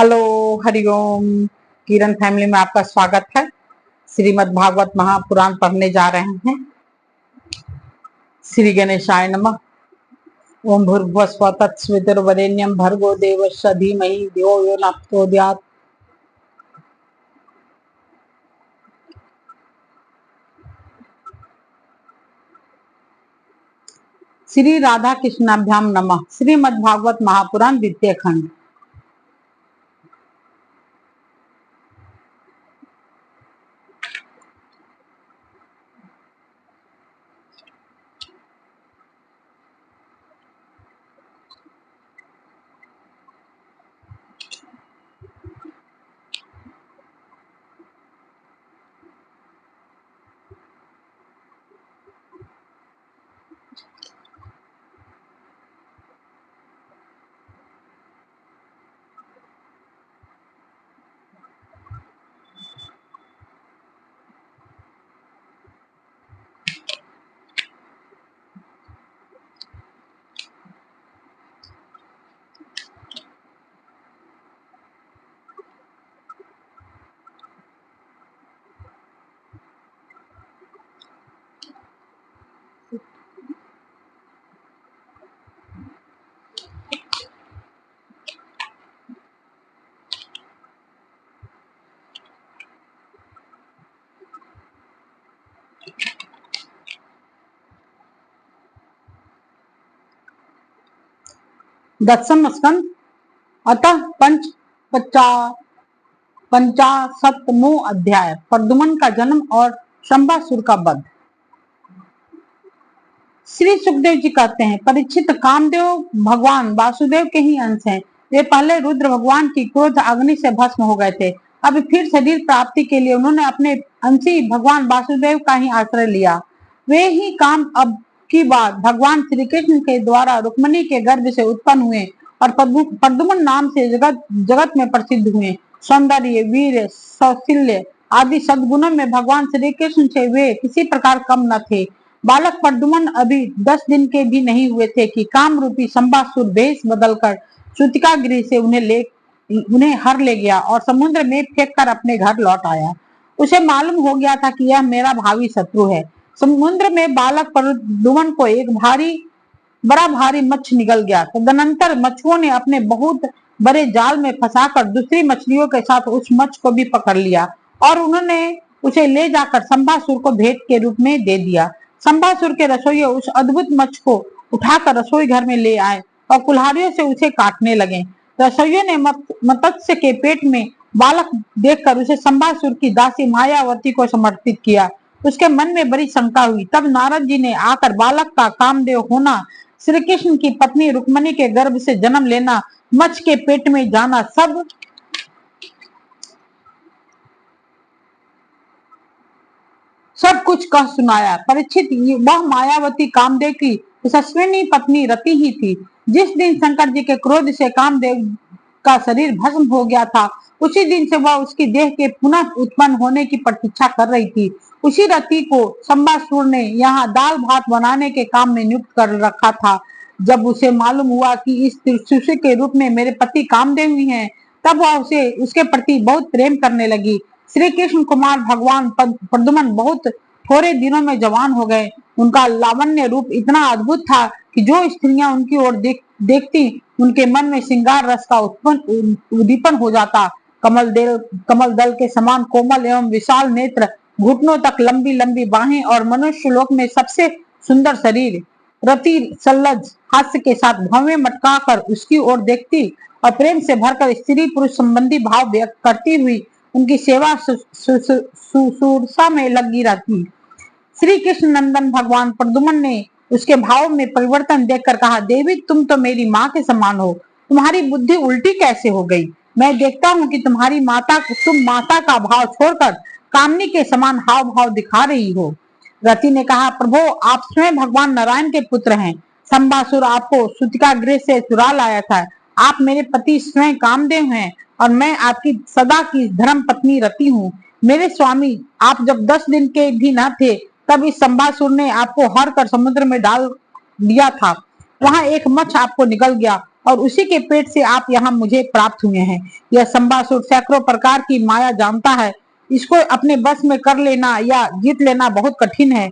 Hello, Hariom. किरण family में आपका स्वागत है। श्रीमद् भागवत महापुराण पढ़ने जा रहे हैं। श्री गणेशाय नमः। ओम भूर्भुवः स्वः तत्सवितुर्वरेण्यं भर्गो देवस्य धीमहि धियो यो नः प्रचोदयात्। श्री राधा कृष्णाभ्याम नमः। श्रीमद् भागवत महापुराण द्वितीय खंड। दशम स्कंद अतः पंचाशतमो अध्याय। प्रद्युम्न का जन्म और शंबासुर का वध। श्री सुखदेव जी कहते हैं, परीक्षित, कामदेव भगवान वासुदेव के ही अंश हैं। वे पहले रुद्र भगवान की क्रोध अग्नि से भस्म हो गए थे। अब फिर शरीर प्राप्ति के लिए उन्होंने अपने अंशी भगवान वासुदेव का ही आश्रय लिया। वे ही काम अब की बात भगवान श्री कृष्ण के द्वारा रुक्मिणी के गर्भ से उत्पन्न हुए और प्रद्युम्न नाम से जगत में प्रसिद्ध हुए। सौंदर्य, वीर, सौशील्य आदि सद्गुणों में भगवान श्री कृष्ण से वे किसी प्रकार कम न थे। बालक प्रद्युम्न अभी 10 दिन के भी नहीं हुए थे कि काम रूपी शंबासुर वेश बदलकर सूतिका गृह से उन्हें हर ले गया और समुद्र में फेंक कर अपने घर लौट आया। उसे मालूम हो गया था कि यह मेरा भावी शत्रु है। समुद्र में बालक प्रद्युम्न को एक बड़ा भारी मत्स्य निगल गया। तदनंतर मछुओं ने अपने बहुत बड़े जाल में फंसाकर दूसरी मछलियों के साथ उस मत्स्य को भी पकड़ लिया और उन्होंने उसे ले जाकर शंबासुर को भेंट के रूप में दे दिया। शंबासुर के रसोइये उस अद्भुत मत्स्य को उठाकर रसोई घर में ले आए और कुल्हाड़ियों से उसे काटने लगे। रसोइयों ने मत्स्य के पेट में बालक देखकर उसे शंबासुर की दासी मायावती को समर्पित किया। उसके मन में बड़ी शंका हुई। तब नारद जी ने आकर बालक का कामदेव होना, श्री कृष्ण की पत्नी रुक्मिणी के गर्भ से जन्म लेना, मत्स्य के पेट में जाना सब कुछ कह सुनाया। परीक्षित, वह मायावती कामदेव की यशस्विनी पत्नी रति ही थी। जिस दिन शंकर जी के क्रोध से कामदेव का शरीर भस्म हो गया था, उसी दिन से वह उसकी देह के पुनः उत्पन्न होने की प्रतीक्षा कर रही थी। उसी रति को शंबासुर ने यहाँ दाल भात बनाने के काम में नियुक्त कर रखा था। जब उसे मालूम हुआ कि इस शिशु के रूप में मेरे पति कामदेव ही हैं, तब वह उसके प्रति बहुत प्रेम करने लगी। श्री कृष्ण कुमार भगवान प्रद्युम्न बहुत थोड़े दिनों में जवान हो गए। उनका लावण्य रूप इतना अद्भुत था कि जो स्त्रियां उनकी ओर देखती उनके मन में श्रृंगार रस का उद्दीपन हो जाता। कमल दल के समान कोमल एवं विशाल नेत्र, घुटनों तक लंबी लंबी बाहें और मनुष्य लोक में सबसे सुंदर शरीर। रति सल्लज हास्य के साथ भवें मटका कर उसकी ओर देखती और प्रेम से भरकर स्त्री पुरुष संबंधी भाव व्यक्त करती हुई उनकी सेवा सुसूरसा में लगी रहती। श्री कृष्ण नंदन भगवान प्रद्युम्न ने उसके भाव में परिवर्तन देखकर कहा, देवी, तुम तो मेरी माँ के समान हो। तुम्हारी बुद्धि उल्टी कैसे हो गई? मैं देखता हूँ कि तुम माता का भाव छोड़कर कामनी के समान हाव भाव दिखा रही हो। रति ने कहा, प्रभु, आप स्वयं भगवान नारायण के पुत्र हैं। शंबासुर आपको सूतिका गृह से चुरा लाया था। आप मेरे पति स्वयं कामदेव हैं और मैं आपकी सदा की धर्म पत्नी रति हूँ। मेरे स्वामी, आप जब 10 दिन के भी न थे, तब इस शंबासुर ने आपको हर कर समुद्र में डाल दिया था। वहां एक मत्स्य आपको निगल गया और उसी के पेट से आप यहाँ मुझे प्राप्त हुए हैं। यह संबासुर सैकड़ों प्रकार की माया जानता है, इसको अपने बस में कर लेना या जीत लेना बहुत कठिन है।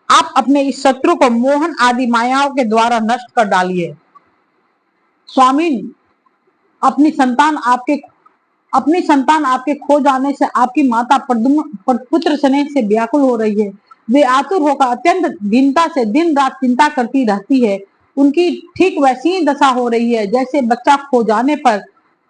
आप अपने इस शत्रु को मोहन आदि मायाओं के द्वारा नष्ट कर डालिए। स्वामी, अपनी संतान आपके अपनी संतान आपके खो जाने से आपकी माता पुत्र स्नेह से व्याकुल हो रही है। वे आतुर होकर अत्यंत दीनता से दिन रात चिंता करती रहती है। उनकी ठीक वैसी ही दशा हो रही है जैसे बच्चा खो जाने पर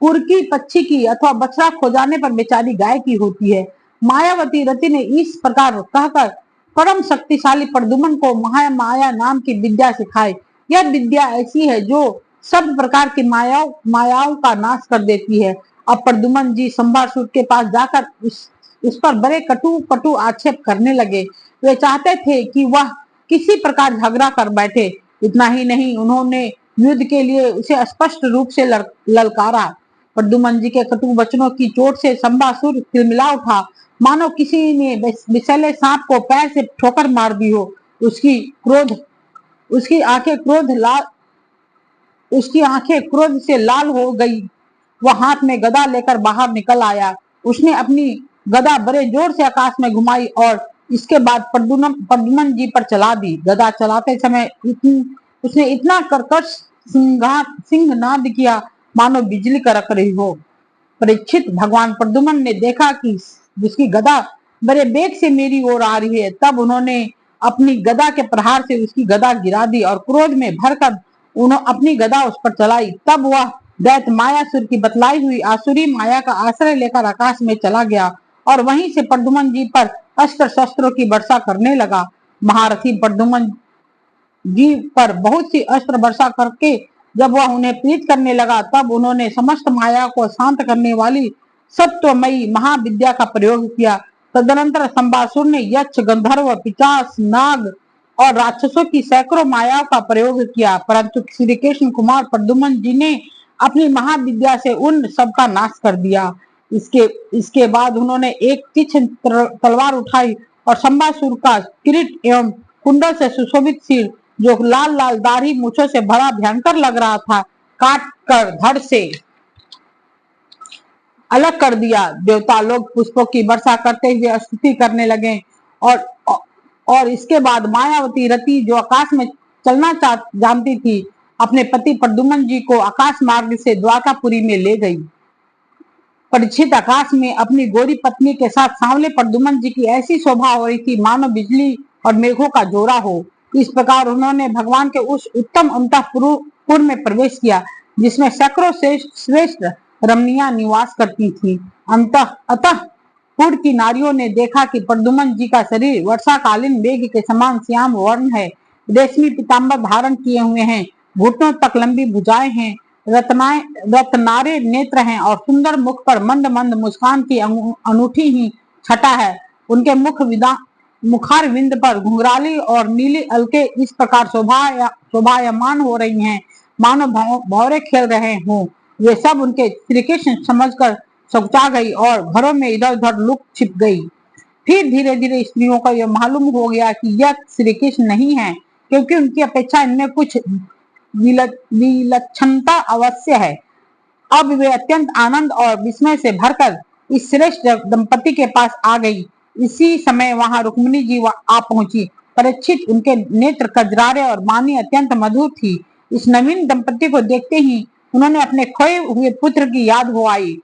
कुरकी पक्षी की अथवा बछड़ा खो जाने पर बेचारी गाय की होती है। मायावती रति ने इस प्रकार कहकर परम शक्तिशाली प्रद्युम्न को महामाया नाम की विद्या सिखाई। यह विद्या ऐसी है जो सब प्रकार की मायाओं का नाश कर देती है। अब प्रद्युम्न जी संभासुर के पास जाकर उस पर बड़े कटु कटु आक्षेप करने लगे। वे चाहते थे कि वह किसी प्रकार झगड़ा कर बैठे। इतना ही नहीं, उन्होंने युद्ध के लिए उसे स्पष्ट रूप से ललकारा। प्रद्युम्न जी के कटु वचनों की चोट से संभासुर तिलमिला उठा, मानो किसी ने विषैले सांप को पैर से ठोकर मार दी हो। उसकी आंखें क्रोध लाल उसकी आंखें क्रोध से लाल हो गई। वह हाथ में गदा लेकर बाहर निकल आया। उसने अपनी गदा बड़े जोर से आकाश में घुमाई और इसके बाद प्रद्युम्न जी पर चला दी। गदा चलाते समय उसने इतना कर्कश सिंहनाद किया मानो बिजली कड़क रही हो। परीक्षित, भगवान प्रद्युम्न ने देखा कि जिसकी गदा बड़े वेग से मेरी ओर आ रही है, तब उन्होंने अपनी गदा के प्रहार से उसकी गदा गिरा दी और क्रोध में भरकर उन्होंने अपनी गदा उस पर चलाई। तब वह दैत्य मायासुर की बतलाई हुई आसुरी माया का आश्रय लेकर आकाश में चला गया और वहीं से प्रद्युम्न जी पर अस्त्र शस्त्रों की वर्षा करने लगा। महारथी प्रद्युम्न जी पर बहुत सी अस्त्र वर्षा करके जब वह उन्हें पीड़ित करने लगा, तब उन्होंने समस्त माया को शांत करने वाली सत्वमयी महाविद्या का प्रयोग किया। तदनंतर संबासुर ने यक्ष, गंधर्व, पिशाच, नाग और राक्षसों की सैकड़ों मायाओं का प्रयोग किया, परंतु श्री कृष्ण कुमार प्रद्युम्न जी ने अपनी महाविद्या से उन सब का नाश कर दिया। इसके बाद उन्होंने एक तीक्ष्ण तलवार उठाई और संबासुर का किरीट एवं कुंडल से सुशोभित सिर, जो लाल लाल दाढ़ी मूछों से बड़ा भयंकर लग रहा था, काट कर धड़ से अलग कर दिया। देवता लोग पुष्पों की वर्षा करते हुए स्तुति करने लगे और इसके बाद मायावती रति, जो आकाश में चलना जानती थी, अपने पति प्रद्युम्न जी को आकाश मार्ग से द्वारकापुरी में ले गई। परीक्षित, आकाश में अपनी गोरी पत्नी के साथ सांवले प्रद्युम्न जी की ऐसी शोभा हो रही थी मानो बिजली और मेघों का जोड़ा हो। इस प्रकार उन्होंने भगवान के उस उत्तम अंतःपुर में प्रवेश किया जिसमें सैकड़ों श्रेष्ठ रमणियां निवास करती थी। अतः पुर की नारियों ने देखा कि प्रद्युम्न जी का शरीर वर्षाकालीन मेघ के समान श्याम वर्ण है, रेशमी पीताम्बर धारण किए हुए हैं, घुटनों तक लंबी भुजाएं हैं, रत्नारे नेत्र हैं और सुंदर मुख पर मंद मंद मुस्कान की अनूठी ही छटा है। उनके मुखार विंद पर घुंघराली और नीली अलके इस प्रकार शोभायमान हो रही हैं मानो भौरे खेल रहे हों। वे सब उनके श्री कृष्ण समझकर सकुचा गई और घरों में इधर उधर लुक छिप गई। फिर धीरे धीरे स्त्रियों को यह मालूम हो गया कि यह श्री कृष्ण नहीं है, क्योंकि उनकी अपेक्षा इनमें कुछ विलक्षणता अवश्य है। अब वे अत्यंत आनंद और विस्मय से भरकर इस श्रेष्ठ दंपति के पास आ गई। इसी समय वहां रुक्मिणी जी आ पहुंची। परीक्षित, उनके नेत्र कजरारे और वाणी अत्यंत मधुर थी। इस नवीन दंपति को देखते ही उन्होंने अपने खोए हुए पुत्र की याद हो आई।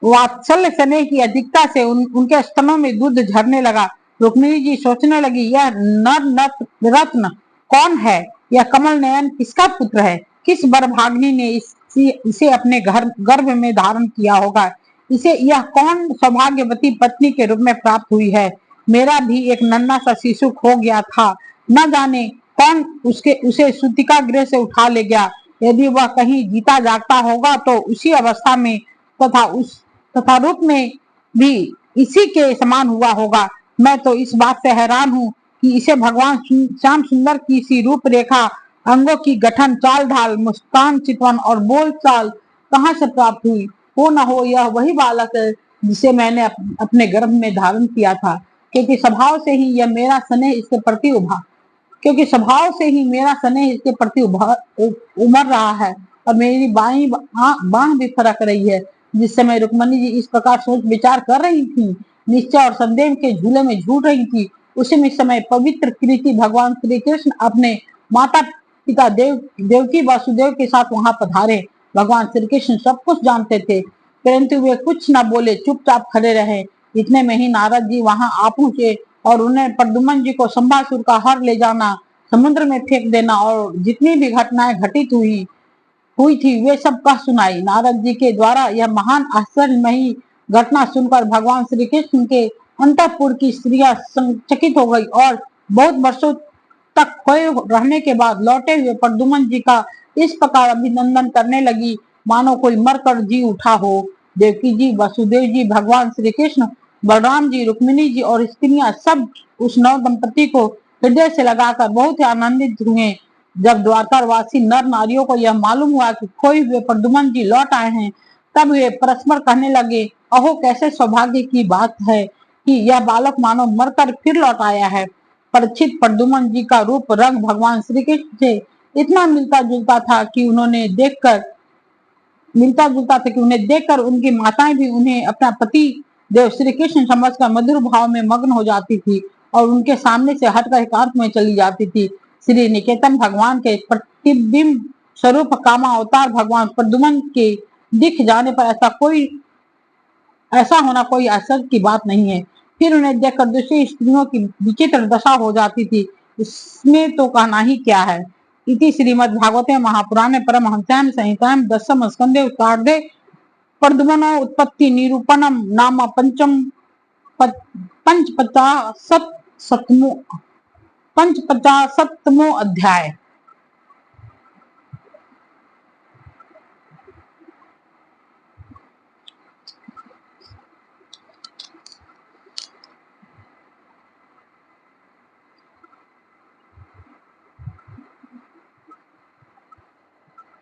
वात्सल्य स्नेह की अधिकता से उनके स्तनों में दूध झरने लगा। रुक्मिणी जी सोचने लगी, यह नर रत्न कौन है? यह कमल नयन किसका पुत्र है? किस बरभाग्नि ने इसे अपने गर्भ में धारण किया होगा? इसे यह कौन सौभाग्यवती पत्नी के रूप में प्राप्त हुई है? मेरा भी एक नन्हा सा शिशु खो गया था, न जाने कौन उसे सूतिका गृह से उठा ले गया। यदि वह कहीं जीता जागता होगा तो उसी अवस्था में तथा रूप में भी इसी के समान हुआ होगा। मैं तो इस बात से हैरान हूँ कि इसे भगवान श्याम सुंदर की सी रूप रेखा, अंगों की गठन, चाल ढाल, मुस्कान, चितवन और बोल चाल कहाँ से प्राप्त हुई। हो न हो यह वही बालक है जिसे मैंने अपने गर्भ में धारण किया था, क्योंकि स्वभाव से ही मेरा स्नेह इसके प्रति उमड़ रहा है। और मेरी बाई बाह भी फरक रही है। जिस समय रुक्मणी जी इस प्रकार सोच विचार कर रही थी, निश्चय और संदेह के झूले में झूल रही थी, उसी समय पवित्र कृति भगवान श्री कृष्ण अपने माता पिता देवकी वासुदेव के साथ वहां पधारे। भगवान श्री कृष्ण सब कुछ जानते थे, परंतु वे कुछ न बोले, चुपचाप खड़े रहे। इतने में ही नारद जी वहां आ पहुंचे और उन्हें प्रद्युम्न जी को संभासुर का हार ले जाना, समुद्र में फेंक देना और जितनी भी घटनाएं घटित हुई थी वे सब कह सुनाई। नारद जी के द्वारा यह महान आश्चर्यमयी घटना सुनकर भगवान श्री कृष्ण के अंतःपुर की स्त्रियां चकित हो गई और बहुत वर्षों तक खोए रहने के बाद लौटे हुए प्रद्युम्न जी का इस प्रकार अभिनंदन करने लगी मानो कोई मरकर जी उठा हो। देवकी जी, वसुदेव जी, भगवान श्री कृष्ण, बलराम जी, रुक्मिणी जी और स्त्रियां सब उस नव दंपति को हृदय से लगाकर बहुत ही आनंदित हुए। जब द्वारकावासी नर नारियों को यह मालूम हुआ कि खोए हुए प्रद्युम्न जी लौट आए हैं, तब वे परस्पर कहने लगे, अहो कैसे सौभाग्य की बात है कि यह बालक मानो मरकर फिर लौट आया है। परीक्षित, प्रद्युम्न जी का रूप रंग भगवान श्री कृष्ण से इतना मिलता जुलता था कि उन्हें देखकर उनकी माताएं भी उन्हें अपना पति देव श्री कृष्ण समझकर मधुर भाव में मग्न हो जाती थी और उनके सामने से हटकर एकांत में चली जाती थी। श्री निकेतन भगवान के प्रतिबिंब स्वरूप कामा अवतार भगवान प्रद्युम्न के दिख जाने पर ऐसा होना कोई आश्चर्य की बात नहीं है। फिर उन्हें देखकर दूसरी स्त्रियों की विचित्र दशा हो जाती थी, इसमें तो कहना ही क्या है। इति श्रीमद्भागवते महापुराणे परमहंस्यां संहितायां दशम स्कंदे उत्तरार्धे प्रद्युम्न उत्पत्ति निरूपणम नाम पंचपचाशत्तमो अध्याय।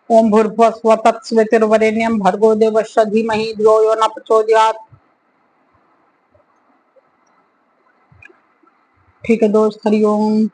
ओम भूर्भुवस्सुः तत्सवितुर्वरेण्यं भर्गो देवस्य धीमहि धियो यो न प्रचोदयात्। ठीक है दोस्त, हरिओम।